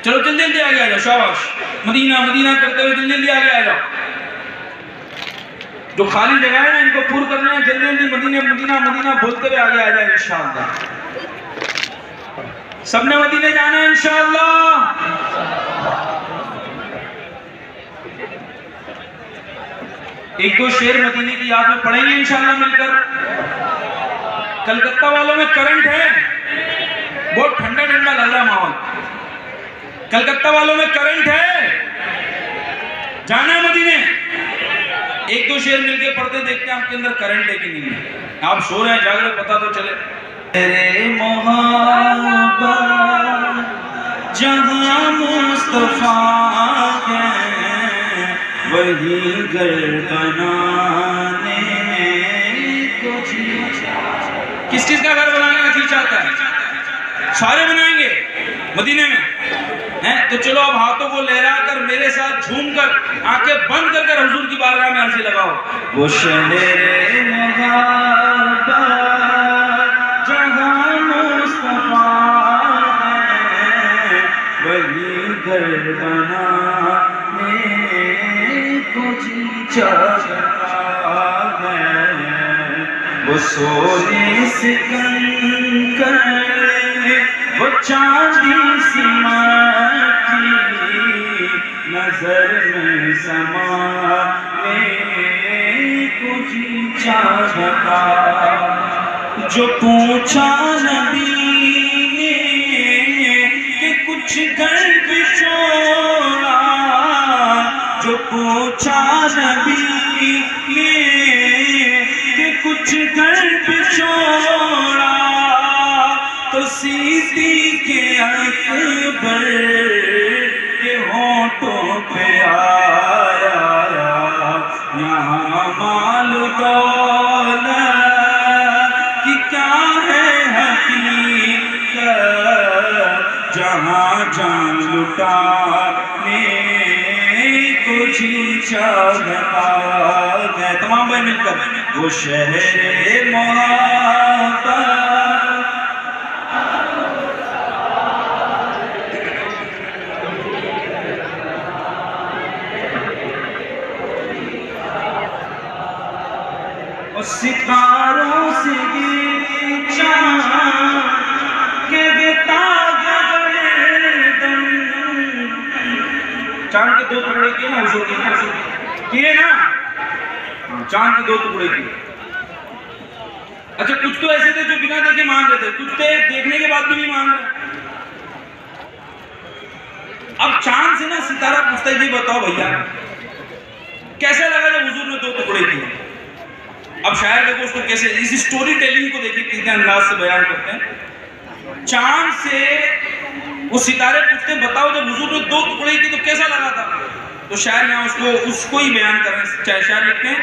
چلو جلدی جلدی آگے آ جاؤ، شاباش، مدینہ مدینہ کرتے ہوئے جلدی جلدی آگے آ جاؤ. جو خالی جگہ ہے نا ان کو پور کرنا ہے، جلدی جلدی مدینہ مدینہ مدینہ بولتے ہوئے آگے آ جائیں انشاءاللہ. سب نے مدینہ جانا ہے انشاءاللہ. ایک دو شعر مدینے کی یاد میں پڑھیں گے انشاءاللہ مل کر. کلکتہ والوں میں کرنٹ ہے، بہت ٹھنڈا ٹھنڈا لگ رہا ماحول. کلکتہ والوں میں کرنٹ ہے، جانا ہے مدینے. ایک دو شعر مل کے پڑھتے دیکھتے ہیں آپ کے اندر کرنٹ ہے کہ نہیں ہے. آپ سو رہے ہیں جاگ رہے پتہ تو چلے. تیرے محبت جہاں مصطفیٰ ہے وہی گھر بنانے کو جی چاہتا. کس کس کا گھر بنانے کا جی چاہتا ہے؟ سارے بنائیں گے مدینے میں. تو چلو اب ہاتھوں کو لہرا کر میرے ساتھ جھوم کر آنکھیں بند کر کر حضور کی بارگاہ میں عرضی لگاؤ. وہ شہر محبت جہاں مصطفیٰ ہے وہی گھر بنانے کو جی چاہتا ہے. وہ سونے سے کنکر وہ چاندی سماتی نظر میں سمانے کو جی چاہتا. جو پوچھا نبی نے کہ کچھ گھر بچھوڑا، جو پوچھا نبی نے کہ کچھ گھر بچھوڑا تو سیدھی کے اکبر کے ہونٹوں پہ آیا یہاں مال دولت کی کیا ہے حقیقت جہاں جان لٹانے کو جی چاہتا ہے. تمام بھائی مل کر وہ شہر محبت ستاروں سے چاند کے چاند کے دو ٹکڑے کیے نا حضور کیے نا، چاند کے دو ٹکڑے کیے. اچھا کچھ تو ایسے تھے جو بنا دیکھے مان رہے تھے، کچھ تھے دیکھنے کے بعد بھی نہیں مان رہے. اب چاند سے نا ستارہ پوچھتا ہے یہ بتاؤ بھیا کیسا لگا جب حضور نے دو ٹکڑے کیے. اب شاعر دیکھو اس کو کیسے اس سٹوری ٹیلنگ کو دیکھیں کتنے انداز سے بیان کرتے ہیں. چاند سے وہ ستارے پوچھتے ہیں بتاؤ جب حضور نے دو ٹکڑے کی تو کیسا لگا تھا. تو شاعر یہاں اس کو ہی بیان کر رہے ہیں. چاہے شاعر لکھتے ہیں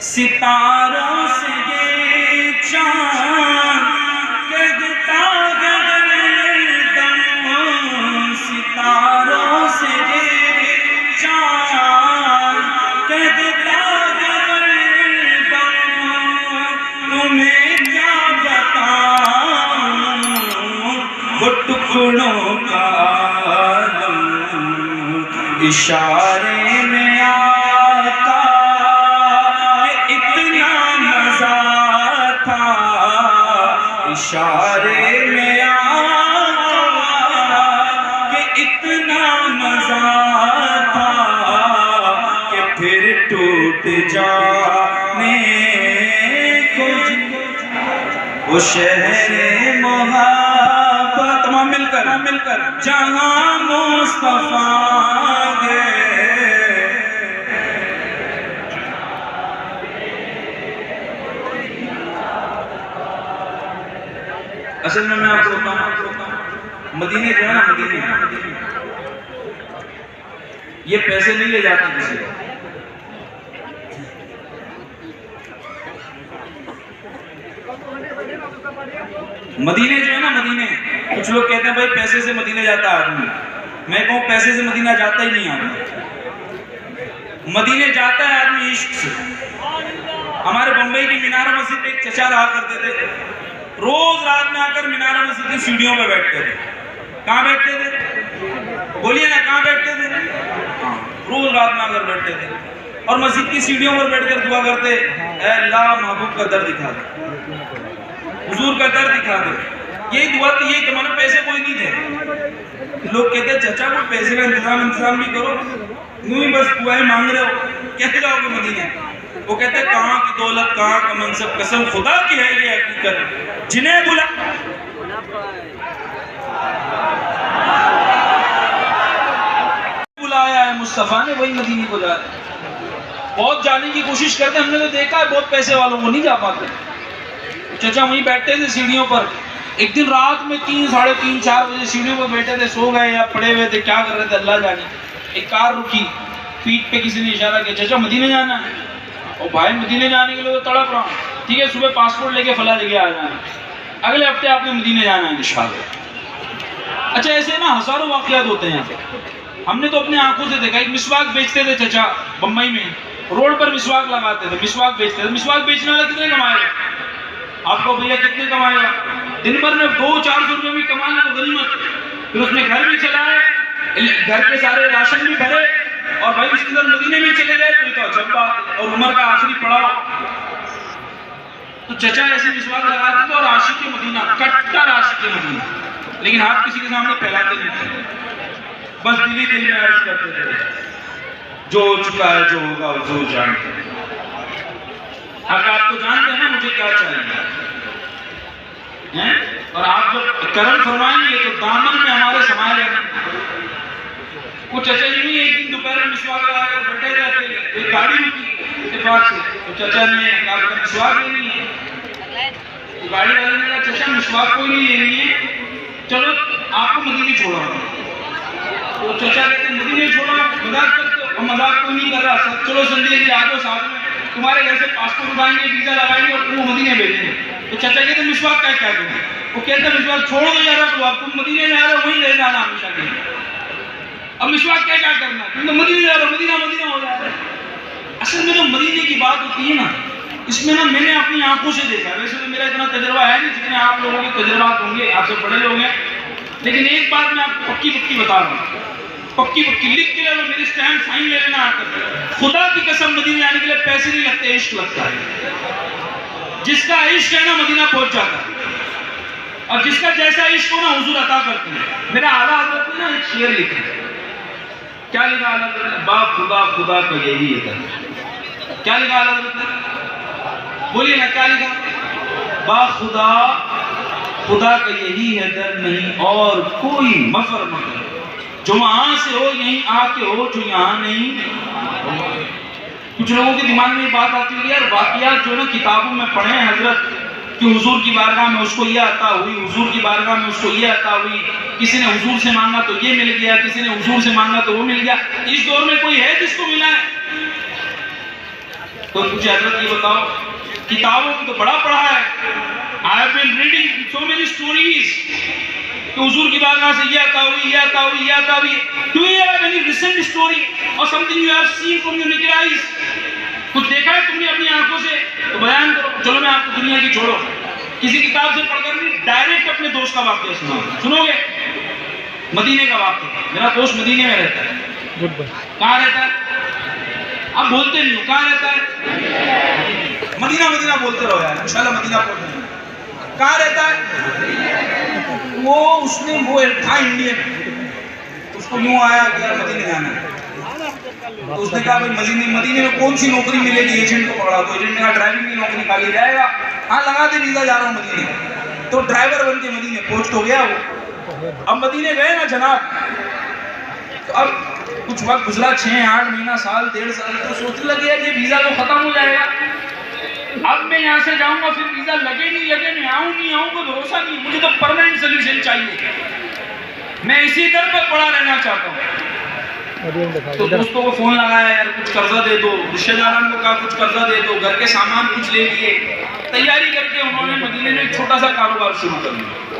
ستاروں سے یہ چاند کہتا گردن، ستاروں سے یہ چاند کہتا تمہیں کیا بتاؤں وہ ٹکڑوں کا عالم اشارے میں آتا کہ اتنا مزہ تھا، اشارے میں آتا کہ اتنا مزہ تھا کہ پھر ٹوٹ جانے وہ شہر محبت. تمام مل کر جہاں مصطفیٰ گئے. اصل میں آپ کو بتاؤں مدینے جو ہے نا مدینے یہ پیسے نہیں لے جاتے کسی کو. مدینے جو ہے نا مدینے کچھ لوگ کہتے ہیں بھائی پیسے سے مدینے جاتا ہے آدمی. میں کہوں پیسے سے مدینہ جاتا ہی نہیں آدمی. مدینے جاتا ہے آدمی عشق سے. ہمارے بمبئی کی مینارہ مسجد پہ ایک چچا رہا کرتے تھے، روز رات میں آ کر مینارہ مسجد کی سیڑھیوں پہ بیٹھتے تھے. کہاں بیٹھتے تھے؟ بولیے نا کہاں بیٹھتے تھے؟ روز رات میں اگر بیٹھتے تھے اور مسجد کی سیڑھیوں پر بیٹھ کر دعا کرتے اے اللہ محبوب کا در دکھا دے، حضور کا در دکھا دے. یہی دعا تھی، یہی تمہارے پیسے کوئی نہیں تھے. لوگ کہتے ہیں چچا کوئی پیسے کا انتظام بھی کرو، یوں ہی بس دعائیں مانگ رہے ہو، کیسے جاؤ گے مدینے؟ وہ کہتے ہیں کہاں کی دولت، کہاں کا منصب، قسم خدا کی ہے یہ حقیقت، جنہیں بلایا ہے مصطفیٰ نے وہی مدینے کو جا رہے ہیں. بہت جانے کی کوشش کرتے ہیں، ہم نے تو دیکھا ہے بہت پیسے والوں کو نہیں جا پاتے. چچا وہیں بیٹھتے تھے سیڑھیوں پر. ایک دن رات میں 3, ساڑھے 3, 4 بجے سیڑھیوں پر بیٹھے تھے، سو گئے یا پڑے ہوئے تھے، کیا کر رہے تھے اللہ جانے. ایک کار رکی، پیٹ پہ کسی نے اشارہ کیا، چچا مدینے جانا ہے. اور بھائی مدینے جانے کے لیے تو تڑپ رہا ہوں، ٹھیک ہے صبح پاسپورٹ لے کے فلاں جگہ آ جانا، اگلے ہفتے آپ نے مدینے جانا ہے انشاءاللہ. اچھا ایسے نا ہزاروں واقعات ہوتے ہیں. ہم نے تو اپنے آنکھوں سے دیکھا. ایک مسواک بیچتے تھے چچا بمبئی میں، روڈ پر مسواک لگاتے تھے، مسواک بیچتے تھے. مسواک بیچنے والا کتنے کمائے گا؟ آپ کو بھیا کتنے کمائے گا؟ دن بھر میں 200-400 روپے بھی کمانا تو غنیمت. پھر اس نے گھر بھی چلائے، گھر کے سارے راشن بھی بھرے، اور بھائی اس کے اندر مدینے میں چلے گئے تو یہ تو عجب بات. اور عمر کا آخری پڑاؤ. تو چچا ایسے مسواک لگاتے تھے اور عاشق مدینہ، کٹر عاشق مدینہ، لیکن ہاتھ کسی کے سامنے پھیلاتے نہیں تھے، بس دلی دل میں عرض کرتے تھے جو ہو چکا ہے جو ہوگا حضور جانتے ہیں. اب آپ تو جانتے ہیں نا مجھے کیا چاہیے، اور آپ جب کرم فرمائیں گے تو دامن میں ہمارے سمائے رہنا. وہ چچا جی بھی ایک دن دوپہر میں مسواک لگا کر بیٹھے رہتے، ایک گاڑی رکی اتفاق سے، تو چچا نے کہا کہ مسواک لینی ہے. تو گاڑی والے نے کہا چچا مسواک کوئی نہیں لینی ہے، چلو آپ کو مدینے چھوڑا. تو چچا کہتے ہیں مدینے چھوڑا، مذاق کرتے ہو؟ ہم مذاق کوئی نہیں کر رہا، چلو سنڈے جی آ جاؤ ساتھ میں، تمہارے گھر سے پاسپورٹ اٹھائیں گے، ویزا لگائیں گے اور تم مدینے بھیجیں گے. تو چچا کہتے ہیں مسواک کا کیا کریں؟ وہ کہتے ہیں مسواک چھوڑ دو یار، اب آپ تم مدینے جا رہے ہو وہیں رہ جانا ہمیشہ کے لیے. اب مسواک کیا کرنا ہے؟ تم تو مدینے جا رہے ہو، مدینہ ہو جاتا ہے. اصل میں جو مدینے کی بات ہوتی ہے نا، اس میں نا میں نے اپنی آنکھوں سے دیکھا. ویسے تو میرا اتنا تجربہ ہے نہیں جتنے آپ لوگوں کے تجربات ہوں گے، آپ سے بڑے لوگ ہیں، لیکن ایک بات میں آپ کو پکی بتا رہا ہوں، پکی لکھ کے لے لو، میری سٹیمپ سائن لے لینا. آ کر خدا کی قسم مدینے آنے کے لیے پیسے نہیں لگتے، عشق لگتا ہے. جس کا عشق ہے نا مدینہ پہنچ جاتا ہے، اور جس کا جیسا عشق ہو نا حضور عطا کرتے ہیں. میرا اعلیٰ حضرت نے نا ایک شعر لکھا، کیا لکھا اعلیٰ حضرت نے؟ با خدا خدا کا یہی ہے. کیا لکھا اعلیٰ حضرت نے؟ بولیے نا کیا لکھا؟ با خدا خدا کا یہی ہے در، نہیں اور کوئی مفر مگر، جو وہاں سے ہو یہیں آ کے ہو جو یہاں نہیں. کچھ لوگوں کے دماغ میں یہ بات آتی ہے یار واقعات جو نا کتابوں میں پڑھے ہیں حضرت کہ حضور کی بارگاہ میں اس کو یہ عطا ہوئی، حضور کی بارگاہ میں اس کو یہ عطا ہوئی، کسی نے حضور سے مانگا تو یہ مل گیا، کسی نے حضور سے مانگا تو وہ مل گیا. اس دور میں کوئی ہے جس کو ملا ہے؟ تو مجھے حضرت یہ بتاؤ، کتابوں میں تو بڑا پڑھا ہے، I have been reading so many stories کہ حضور کی بارگاہ سے یہ عطا ہوئی، یہ عطا ہوئی، یہ عطا ہوئی. Do you have any recent story or something you have seen from your naked eyes؟ کچھ دیکھا ہے تم نے اپنی آنکھوں سے تو بیان کرو. چلو میں آپ کو دنیا کی چھوڑو، کسی کتاب سے پڑھ کر نہیں، ڈائریکٹ اپنے دوست کا واقعہ سنو گے. مدینے کا واقعہ، میرا دوست مدینے میں رہتا ہے. کہاں رہتا ہے؟ آپ بولتے نہیں ہو، کہاں رہتا ہے؟ مدینہ بولتے رہو یار، انشاءاللہ مدینہ پہنچ جائیں. کہاں رہتا ہے؟ اس نے وہ تھا انڈین، اس کو یوں آیا کہ یار مدینے جانا ہے. تو اس نے کہا بھائی مدینے میں کون سی نوکری ملے گی؟ ایجنٹ کو پکڑا. تو ایجنٹ نے کہا ڈرائیونگ کی نوکری خالی جائے گا. ہاں لگا دے ویزا، جا رہا ہوں مدینے. تو ڈرائیور بن کے مدینے پہنچ تو گیا وہ. اب مدینے گئے نا جناب، تو اب کچھ وقت گزرا، 6-8 مہینہ، سال، 1.5 سال، تو سوچنے لگے یار یہ ویزا تو ختم ہو جائے گا. اب میں یہاں سے جاؤں گا پھر ویزا لگے نہیں لگے، میں آؤں نہیں آؤں کوئی بھروسہ نہیں. مجھے تو پرماننٹ سولوشن چاہیے، میں اسی در پر پڑا رہنا چاہتا ہوں. تو دوستوں کو فون لگایا یار کچھ قرضہ دے دو، رشتہ داران کو کہا کچھ قرضہ دے دو، گھر کے سامان کچھ لے لیے. تیاری کر کے انہوں نے مدینے میں ایک چھوٹا سا کاروبار شروع کر لیا.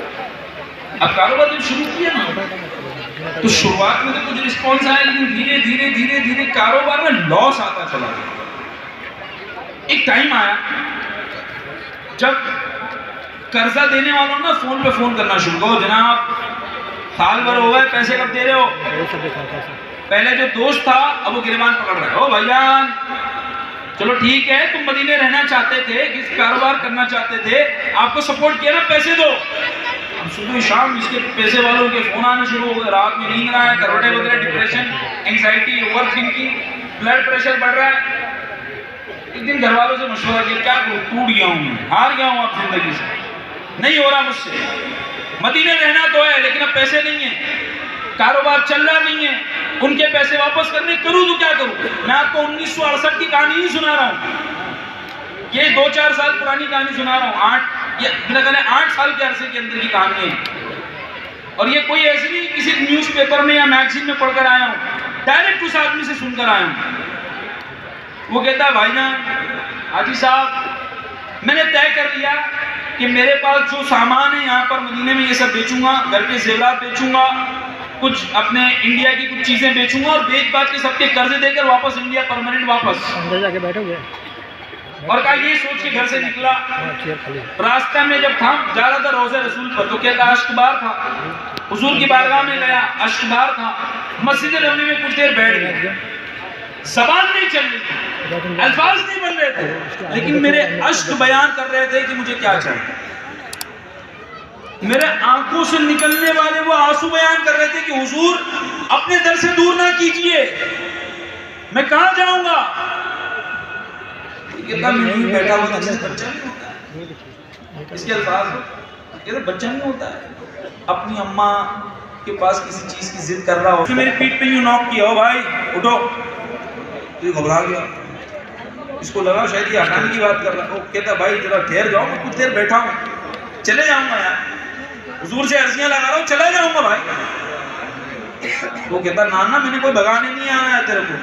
اب کاروبار جب شروع کیا نا تو شروعات میں تو کچھ رسپانس آیا، لیکن دھیرے دھیرے کاروبار میں لاس آتا چلا گیا. ایک ٹائم آیا جب قرضہ دینے والوں نے فون پہ فون کرنا شروع کرو، جناب سال بھر ہو گئے، پیسے کب دے رہے ہو؟ پہلے جو دوست تھا اب وہ گریبان پکڑ رہا ہے، او بھائی جان چلو ٹھیک ہے، تم مدینے رہنا چاہتے تھے، کس کاروبار کرنا چاہتے تھے، آپ کو سپورٹ کیا نا، پیسے دو۔ صبح شام اس کے پیسے والوں کے فون آنے شروع ہو گئے، رات میں نیند نہ آئے، کروٹے وغیرہ، depression, anxiety, overthinking, blood pressure بڑھ رہا ہے۔ ایک دن گھر والوں سے مشورہ کیا، کیا کروں، ٹوٹ گیا ہوں میں، ہار گیا ہوں اب زندگی سے، نہیں ہو رہا مجھ سے، مدینے رہنا تو ہے لیکن اب پیسے نہیں ہیں، کاروبار چل رہا نہیں ہے، ان کے پیسے واپس کرنے، کروں تو کیا کروں؟ میں آپ کو 1968 کی کہانی ہی سنا رہا ہوں، یہ 2-4 سال پرانی کہانی سنا رہا ہوں، 8 سال کے عرصے کے اندر کی کہانی ہے، اور یہ کوئی ایسی نہیں کسی نیوز پیپر میں یا میگزین میں پڑھ کر آیا ہوں، ڈائریکٹ اس آدمی سے سن کر آیا ہوں۔ وہ کہتا ہے بھائی جان، حاجی صاحب میں نے طے کر لیا کہ میرے پاس جو سامان ہے یہاں پر مدینے میں یہ سب بیچوں گا، گھر کے زیورات بیچوں گا، کچھ اپنے انڈیا کی کچھ چیزیں بیچوں گا، اور بیچ بات کے سب کے قرضے دے کر واپس انڈیا پرماننٹ واپس۔ اندر جا کے بیٹھو گے اور کہا یہ سوچ کے گھر سے نکلا، راستہ میں جب تھا جا رہا تھا روضہ رسول پر تو کہتا اشک بار تھا، حضور کی بارگاہ میں گیا، اشک بار تھا، مسجد نبوی میں کچھ دیر بیٹھ گیا، زبان نہیں چل رہی تھی، الفاظ نہیں بن رہے تھے، لیکن میرے اشک بیان کر رہے تھے کہ مجھے کیا چاہیے، میرے آنکھوں سے نکلنے والے وہ آنسو بیان کر رہے تھے کہ حضور اپنے در سے دور نہ کیجئے، میں کہاں جاؤں گا؟ کہتا میں نہیں بیٹھا ہوا تھا، بچہ نہیں ہوتا ہے، اس کے الفاظ کہتا بچہ نہیں ہوتا ہے، اپنی اماں کے پاس کسی چیز کی ضد کر رہا ہو، میری پیٹ پہ یوں نوک کیا، ہو بھائی اٹھو، تو یہ گھبرا گیا، اس کو لگا شاید یہ ہٹانے کی بات کر رہا ہے، وہ کہتا بھائی ذرا ٹھہر جاؤ، میں کچھ دیر بیٹھا ہوں، چلے جاؤں گا یار، حضور سے عرضیاں لگا رہا ہوں، چلا جاؤں گا بھائی۔ وہ کہتا نانا میں نے کوئی بگانے نہیں آیا ہے تیرے کو،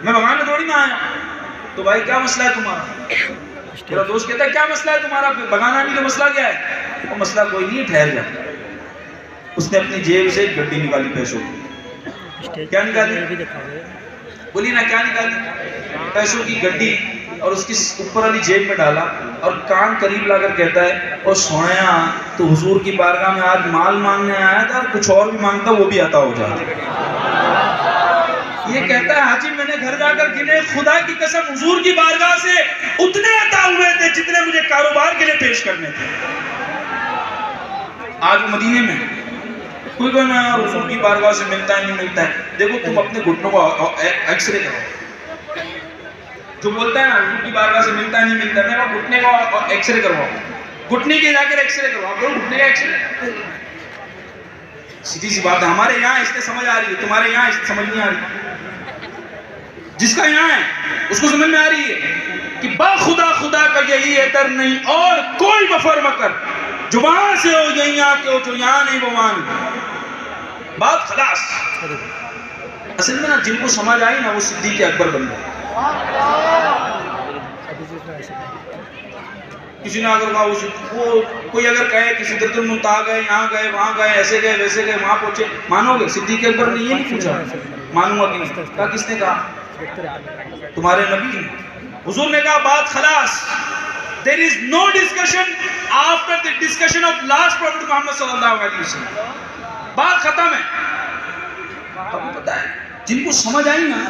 میں بگانے تھوڑی نہ آیا، تو بھائی کیا مسئلہ ہے تمہارا؟ میرا دوست کہتا ہے کیا مسئلہ ہے تمہارا، بگانا نہیں تو مسئلہ کیا ہے؟ وہ مسئلہ کوئی نہیں ہے، ٹھہر جا۔ اس نے اپنی جیب سے ایک گڈی نکالی پیسوں کی، کیا نکالی؟ بولی نا کیا نکالی؟ پیسوں کی گڈی، اور اس کی اوپر والی جیب میں ڈالا، اور کان قریب لا کر کہتا ہے اور سویا تو حضور کی بارگاہ میں آج مال مانگنے آیا تھا، کچھ اور بھی مانگتا وہ بھی عطا ہو جاتا۔ یہ کہتا ہے حاجی میں نے گھر جا کر گنے، خدا کی قسم حضور کی بارگاہ سے اتنے عطا ہوئے تھے جتنے مجھے کاروبار کے لیے پیش کرنے تھے۔ آج مدینے میں کوئی کہنا یار حضور کی بارگاہ سے ملتا ہے نہیں ملتا ہے، دیکھو تم اپنے گھٹنوں کو ایکس رے کرو، جو بولتا ہے نا حضور کی بارگاہ سے ملتا ہے نہیں ملتا ہے، وہ گھٹنے کو ایکس رے کرواؤ، گھٹنے کے جا کر ایکس رے کرواؤ، گھٹنے کا ایکس رے، سیدھی سی بات ہے، ہمارے یہاں اس سے سمجھ آ رہی ہے، تمہارے یہاں اس سے سمجھ نہیں آ رہی، جس کا یہاں ہے اس کو سمجھ میں آ رہی ہے کہ با خدا خدا کا یہی ہے در نہیں اور کوئی بفر مکر، جو وہاں سے ہو یہیں آ کے ہو، جو یہاں نہیں وہ وہاں نہیں، بات خلاص۔ اصل میں نا جن کو سمجھ آئی نا وہ صدیق اکبر بن گئے۔ کسی نے اگر کہا وہ کوئی اگر کہے کہ سدرۃ المنتہا گئے، یہاں گئے، وہاں گئے، ایسے گئے ویسے گئے، وہاں پہنچے، مانو گے؟ صدیق اکبر نے یہ نہیں پوچھا مانوں گا کہ نہیں، کہا کس نے کہا؟ تمہارے نبی نے۔ حضور نے کہا بات خلاص، there is no discussion after the discussion of last prophet محمد صلی اللہ علیہ وسلم، بات ختم ہے۔ اب پتہ ہے جن کو سمجھ آئی نا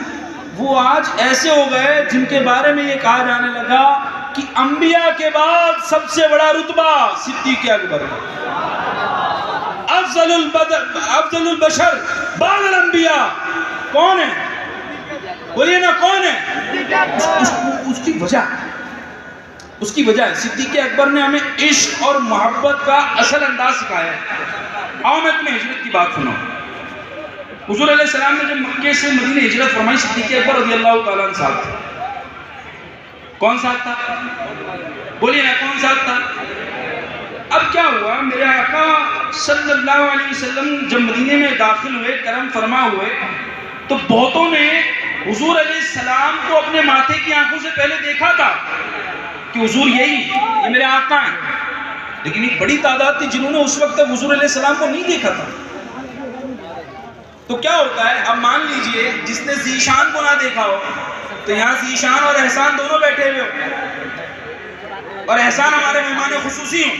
وہ آج ایسے ہو گئے جن کے بارے میں یہ کہا جانے لگا کہ انبیاء کے بعد سب سے بڑا رتبہ صدیق اکبر ہے، افضل البشر بعد الانبیاء۔ کون ہے؟ بولیے نا کون ہے؟ اس کی وجہ ہے صدیق اکبر نے ہمیں عشق اور محبت کا اصل انداز سکھایا ہے۔ آؤ میں تمہیں ہجرت کی بات سناؤں۔ حضور علیہ السلام نے جب مکے سے مدینے ہجرت فرمائی، صدیق اکبر رضی اللہ تعالیٰ عنہ ساتھ تھا۔ کون ساتھ تھا؟ بولیے نا کون ساتھ تھا؟ اب کیا ہوا، میرے آقا صلی اللہ علیہ وسلم جب مدینے میں داخل ہوئے، کرم فرما ہوئے، تو بہتوں نے حضور علیہ السلام کو اپنے ماتھے کی آنکھوں سے پہلے دیکھا تھا کہ حضور یہ میرے آقا ہیں، لیکن ایک بڑی تعداد تھی جنہوں نے اس وقت تک حضور علیہ السلام کو نہیں دیکھا تھا۔ تو کیا ہوتا ہے، اب مان لیجئے جس نے ذیشان کو نہ دیکھا ہو تو یہاں ذیشان اور احسان دونوں بیٹھے ہوئے ہو، اور احسان ہمارے مہمان خصوصی ہوں،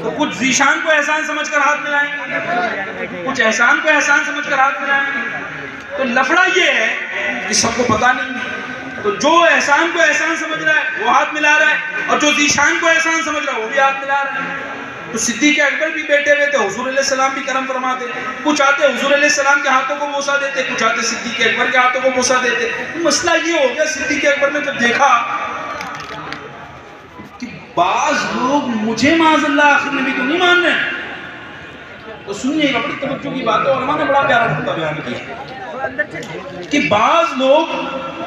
تو کچھ ذیشان کو احسان سمجھ کر ہاتھ ملائیں گے، کچھ احسان کو احسان سمجھ کر ہاتھ ملائیں گے. تو لفڑا یہ ہے کہ سب کو پتہ نہیں ہے، تو جو احسان کو احسان سمجھ رہا ہے وہ ہاتھ ملا رہا ہے، اور جو ذیشان کو احسان سمجھ رہا ہے وہ بھی ہاتھ ملا رہا ہے. تو صدیق اکبر بھی بیٹھے ہوئے تھے، حضور علیہ السلام بھی کرم فرماتے، کچھ آتے حضور علیہ السلام کے ہاتھوں کو بوسہ دیتے، کچھ آتے صدیق اکبر کے ہاتھوں کو بوسہ دیتے. مسئلہ یہ ہو گیا، صدیق اکبر نے جب دیکھا کہ بعض لوگ مجھے معاذ اللہ آخر نبی تو نہیں مان رہے ہیں، تو سنیے بڑی توجہ کی بات ہے، علماء نے بڑا پیارا نقطہ بیان کیا کہ بعض لوگ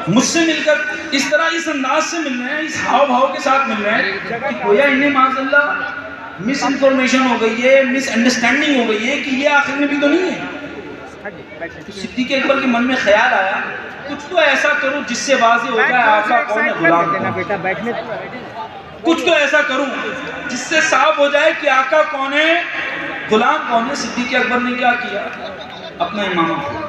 مجھ سے مل کر اس طرح اس انداز سے مل رہے ہیں، اس ہاؤ بھاؤ کے ساتھ مل رہے ہیں کہ گویا انہیں معاذ اللہ مس انفارمیشن ہو گئی ہے، مس انڈرسٹینڈنگ ہو گئی ہے کہ یہ آخر نبی تو نہیں ہے. تو صدیق اکبر کے من میں خیال آیا کچھ تو ایسا کروں جس سے واضح ہو جائے آقا کون ہے غلام کون، کچھ تو ایسا کروں جس سے صاف ہو جائے کہ آقا کون ہے غلام کون ہے. صدیق اکبر نے کیا کیا، اپنا امامہ کھولا.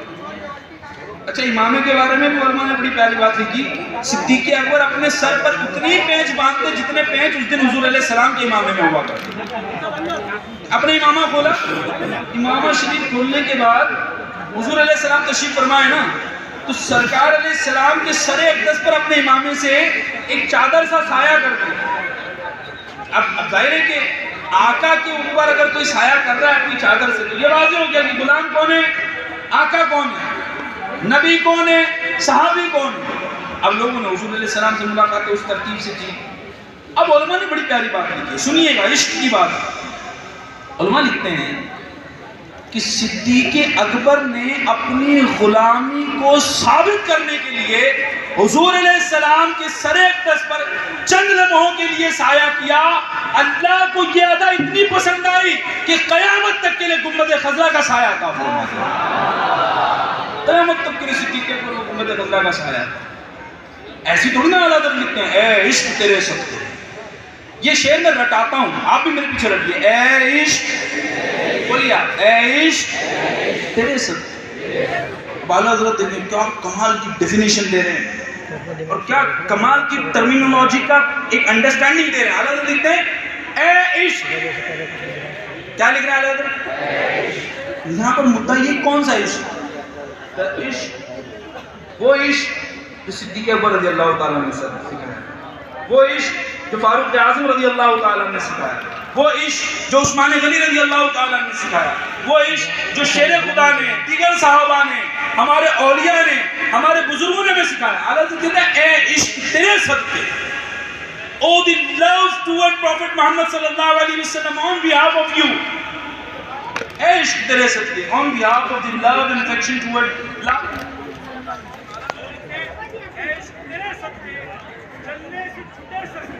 اچھا، امامے کے بارے میں بھی علماء نے بڑی پیاری بات لکھی. صدیق اکبر اپنے سر پر اتنی پینچ باندھتے جتنے پینچ اس دن حضور علیہ السلام کے امامے میں ہوا کرتے. اپنے امامہ کھولا، امامہ شریف کھولنے کے بعد حضور علیہ السلام تشریف فرمائے نا، تو سرکار علیہ السلام کے سر اقدس پر اپنے امامے سے ایک چادر سا سایہ کرتے. اب ظاہر ہے کہ آقا کے اوپر اگر کوئی سایہ کر رہا ہے اپنی چادر سے تو یہ واضح ہو گیا کہ غلام کون ہے، آقا کون ہے، نبی کون ہے، صحابی کون ہے. اب لوگوں نے حضور علیہ السلام سے ملاقات اس ترتیب سے کی. اب علماء نے بڑی پیاری بات لکھی، سنیے گا، عشق کی بات. علماء لکھتے ہیں کہ صدیق اکبر نے اپنی غلامی کو ثابت کرنے کے لیے حضور علیہ السلام کے سر اقدس پر چند لمحوں کے لیے سایہ کیا. اللہ کو یہ ادا اتنی پسند آئی کہ قیامت تک کے لیے گنبد خضرا کا سایہ عطا فرمایا. قیامت تک کے لیے صدیق اکبر کو گنبد خضرا کا سایہ. ایسی تھوڑی نا اعلیٰ حضرت لکھتے ہیں اے عشق تیرے صدقے. یہ شعر میں رٹاتا ہوں، آپ بھی میرے پیچھے رٹیے. اے عشق، بولیے آپ، اے عشق تیرے صدقے. اب اعلیٰ حضرت دیکھیں کیا کمال کی ڈیفینیشن دے رہے ہیں اور کیا کمال کی ٹرمینولوجی کا ایک انڈرسٹینڈنگ دے رہے ہیں. اعلیٰ حضرت لکھتے ہیں اے عشق. کیا لکھ رہے ہیں اعلیٰ حضرت؟ یہاں پر مدعا یہ کون سا عشق؟ عشق وہ عشق جو صدیق اکبر رضی اللہ تعالیٰ نے سکھایا، وہ عشق جو فاروق اعظم رضی اللہ تعالیٰ نے سکھایا، وہ عشق جو عثمان غنی رضی اللہ تعالیٰ نے سکھایا، وہ عشق جو شیر خدا نے، دیگر صحابہ نے، ہمارے اولیاء نے، ہمارے بزرگوں نے بھی سکھایا. اللہ سے کہتا ہے اے عشق تیرے صدقے. Oh, the love toward Prophet Muhammad sallallahu alaihi wasallam on behalf of you. اے عشق تیرے صدقے, on behalf of the love and affection toward love. اے عشق تیرے صدقے چلنے سے چھٹے صدقے.